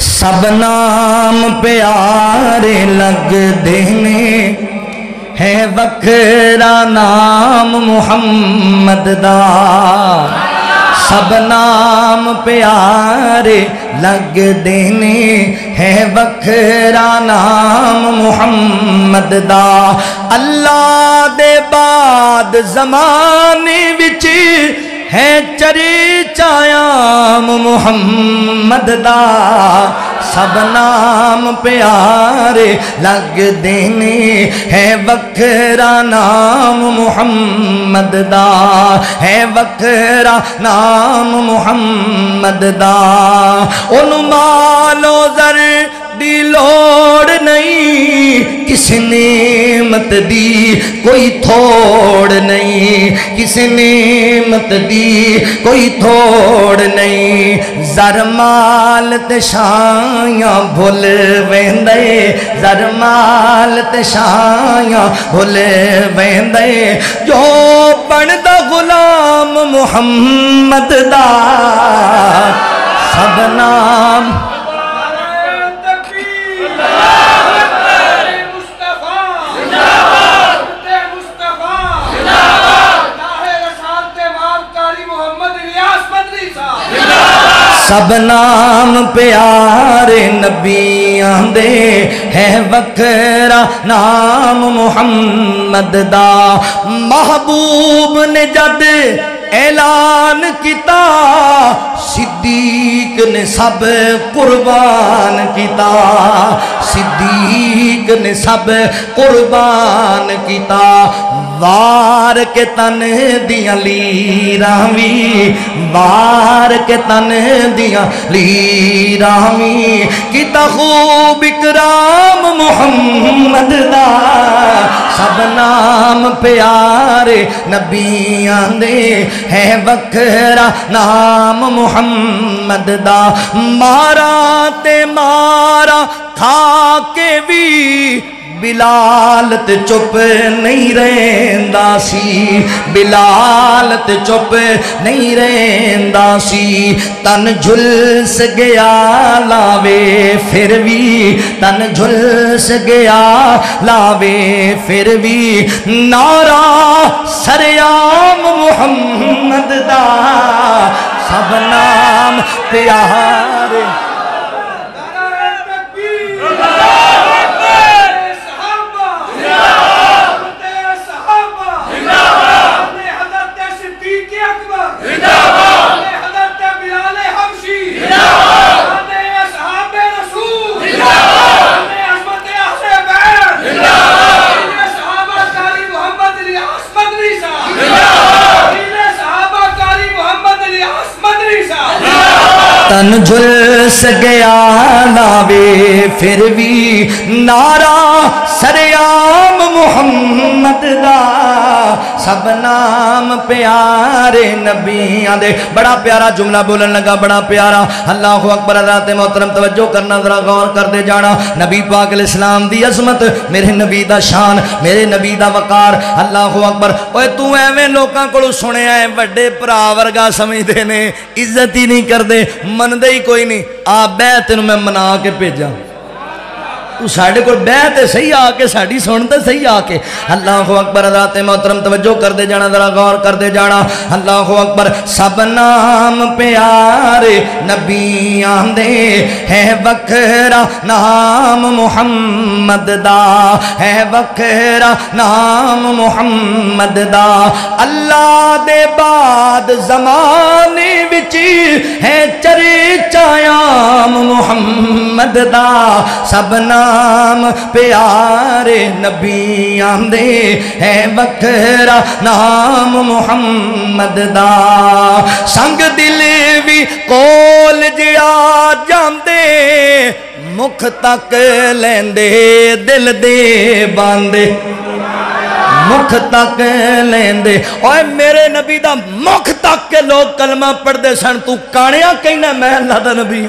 سب نام پیارے لگ دینے ہے وکھرا نام محمد دا سب نام پیارے لگ دینے ہے وکھرا نام محمد دا اللہ دے بعد زمانے وچ ہے چریچایام محمد دا سب نام پیارے لگ دینے ہے وکھرا نام محمد دا ہے وکھرا نام محمد دا انہوں مالو زر دی لوڑ نہیں کس نعمت دی کوئی تھوڑ نہیں کس نعمت دی کوئی تھوڑ نہیں زر مال تے شایاں بھول ویندے زر مال تے شایاں بھول ویندے جو بندا غلام محمد دا سب نام سب نام پیارے نبیاں دے ہے وکھرا نام محمد دا محبوب نے جد اعلان کیتا صدیق نے سب قربان کیتا صدیق نے سب قربان کیتا وار کے تن دیاں لیراوی وار کے تن دیاں لیراوی کیتا خوب اکرام محمد دا سب نام پیارے نبیاں دے ہے وکھرا نام محمد دا مارا تے مارا کھا کے بھی بلال تے چپ نہیں رہندا سی بلال تے چپ نہیں رہندا سی تن جھلس گیا لاوے پھر بھی تن جھلس گیا لاوے پھر بھی نعرہ سریام محمد دا سب نام پیارے تن جھلس گیا لاوے پھر بھی نعرہ سریام محمد دا سب نام پیارے نبیاں دے بڑا پیارا جملہ بولن لگا بڑا پیارا اللہ اکبر حضرات محترم توجہ کرنا ذرا غور کر دے جانا نبی پاک علیہ السلام دی عظمت میرے نبی دا شان میرے نبی دا وقار اللہ اکبر اوے تو ایویں لوکاں کولوں سنیا ہے بڑے بھرا ورگا سمجھدے نے عزت ہی نہیں کردے مندے ہی کوئی نہیں آ بہ تینوں میں منا کے بھیجاں تو ساڑھے کو بیعت صحیح آکے ساڑھی سنتے صحیح آکے اللہ اکبر حضرات محترم توجہ کر دے جانا ذرا غور کر دے جانا اللہ اکبر سب نام پیارے نبیاں دے ہے وکھرا نام محمد دا ہے وکھرا نام محمد دا اللہ دے بعد زمانے وچی ہے چریچایام محمد دا سب نام پیارے نبیاں دے ہے وکھرا نام محمد دا سنگ دل بھی کول جیا جاندے مکھ تک لیندے دل دے باندے مکھ تک لیندے اوے میرے نبی دا مکھ تک کے لوگ کلمہ پڑھ دے سن تو کانیا کہنا میں اللہ دا نبی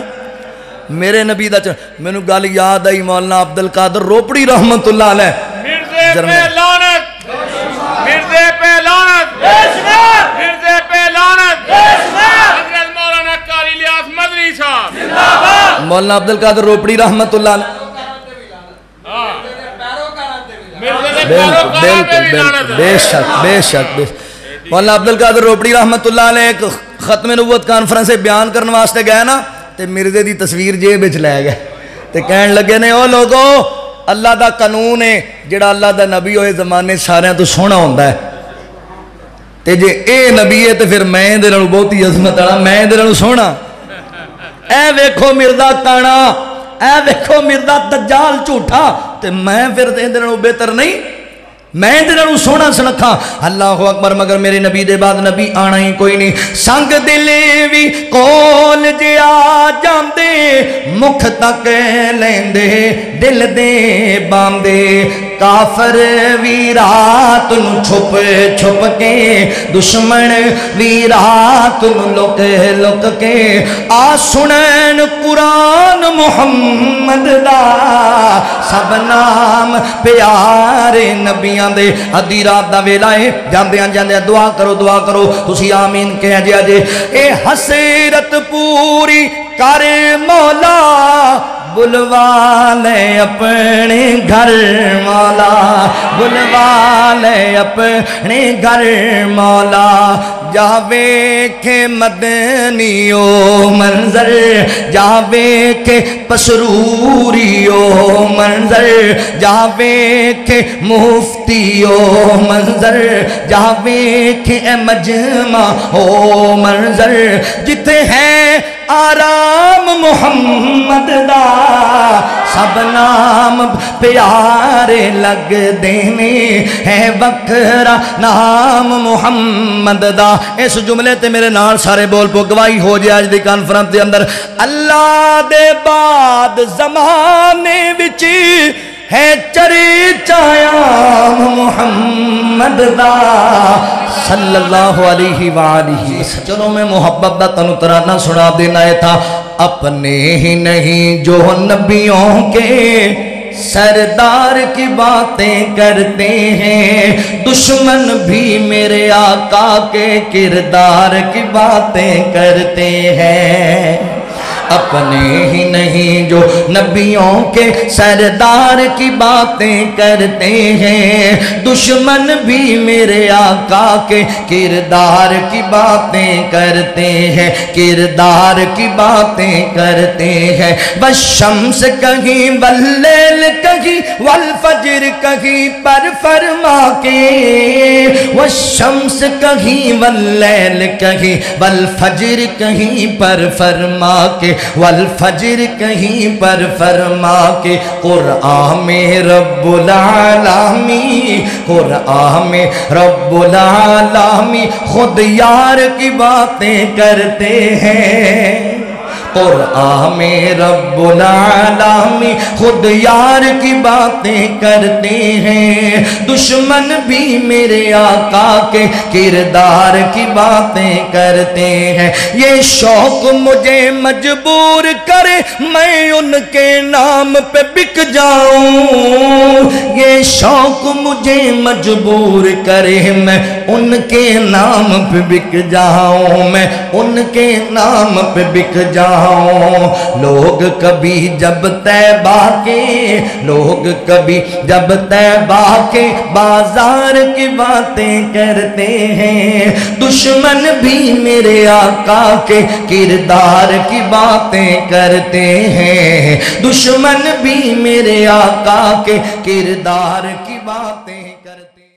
میرے نبی دا میں نو گال یاد آئی مولانا عبدالقادر روپڑی رحمت اللہ علیہ مرزے پہ لعنت مرزے پہ لعنت مرزے پہ لعنت حضرت مولانا قاری الیاس مدنی हकीमी साहब मौलाना अब्दुल कादिर रोपड़ी रहमतुल्लाह बेशक बेशक मौलाना अब्दुल कादिर रोपड़ी रहमतुल्लाह ने एक खत्म नबूवत कॉन्फ्रेंस बयान करने वास्ते गए ना, तो मिर्जे की तस्वीर जेब विच लै गए ते कहन लगे ने, ओ लोगो अल्लाह दा कानून है जिहड़ा अल्लाह दा नबी होए जमाने सारियां तो सोहना हुंदा है, ते जे ए नबी है तो फिर मैं इहदे नालों बहुती अजमत वाला, मैं इहदे नालों सोहना। ए वेखो मिर्दा काना, ए वेखो मिर्दा दज्जाल झूठा, ते मैं फिर इहदे नालों बेहतर नहीं, मैं इहदे नालों सोहना सुनखा। अल्लाह अकबर, मगर मेरे नबी दे बाद नबी आना ही कोई नहीं। संग दिले भी कोल जे आ जांदे, मुख तक लेंदे दिल दे बांदे, काफर भी रात नू छुप छुप के, दुश्मन भी रात नू लुक लुक के, आ सुनन कुरान मुहम्मद दा, सब नाम प्यारे नबियां दे। अद्धी रात दा वेला है, जांदियां जांदियां दुआ करो तुसी आमीन कह जिया जे। ए हसरत पूरी कर मौला, बुलवा ले अपने घर मौला, बुलवा ले अपने घर मौला, जावे के मदनियो मंजर, जावे के पसरूरियो मंजर, जावे के मुफ्तियो मंजर, जावे के मजमा हो मंजर, जिथे है आराम मुहम्मद दा, सब नाम प्यारे लग देने, है बखरा नाम मुहम्मद दा। इस जुमले ते मेरे नाल सारे बोल पो, गवाही हो जाए अज दी कॉन्फ्रेंस के अंदर। अल्लाह दे बाद जमाने विच है चर्चाया मुहम्मद दा सल्लल्लाहु अलैहि वालिहि। चलो मैं मोहब्बत दा तनु तराना सुना देना है था। अपने ही नहीं जो नबियों के सरदार की बातें करते हैं, दुश्मन भी मेरे आका के किरदार की बातें करते हैं। अपने ही नहीं जो नबियों के सरदार की बातें करते हैं, दुश्मन भी मेरे आका के किरदार की बातें करते हैं, किरदार की बातें करते हैं। बस शम्स कहीं वल्लैल कहीं वल फज्र कहीं पर फरमा के, वह शम्स कहीं वल्लैल कहीं वल फज्र कहीं पर फरमा के, वल फज्र कहीं पर फरमा के। कुरआन में रब्बुल आलमीन, कुरआन में रब्बुल आलमीन खुद यार की बातें करते हैं। कुरआन में रब्बुल आलमीन खुद यार की बातें करते हैं, दुश्मन भी मेरे आका के किरदार की बातें करते हैं। ये शौक मुझे मजबूर करे मैं उनके नाम पे बिक जाऊं, ये शौक मुझे मजबूर करे मैं उनके नाम पे बिक जाऊं, मैं उनके नाम पे बिक जाऊं। लोग कभी जब तैबा के, लोग कभी जब तैबा के बाजार की बातें करते हैं, दुश्मन भी मेरे आका के किरदार की बातें करते हैं, दुश्मन भी मेरे आका के किरदार की बातें करते हैं।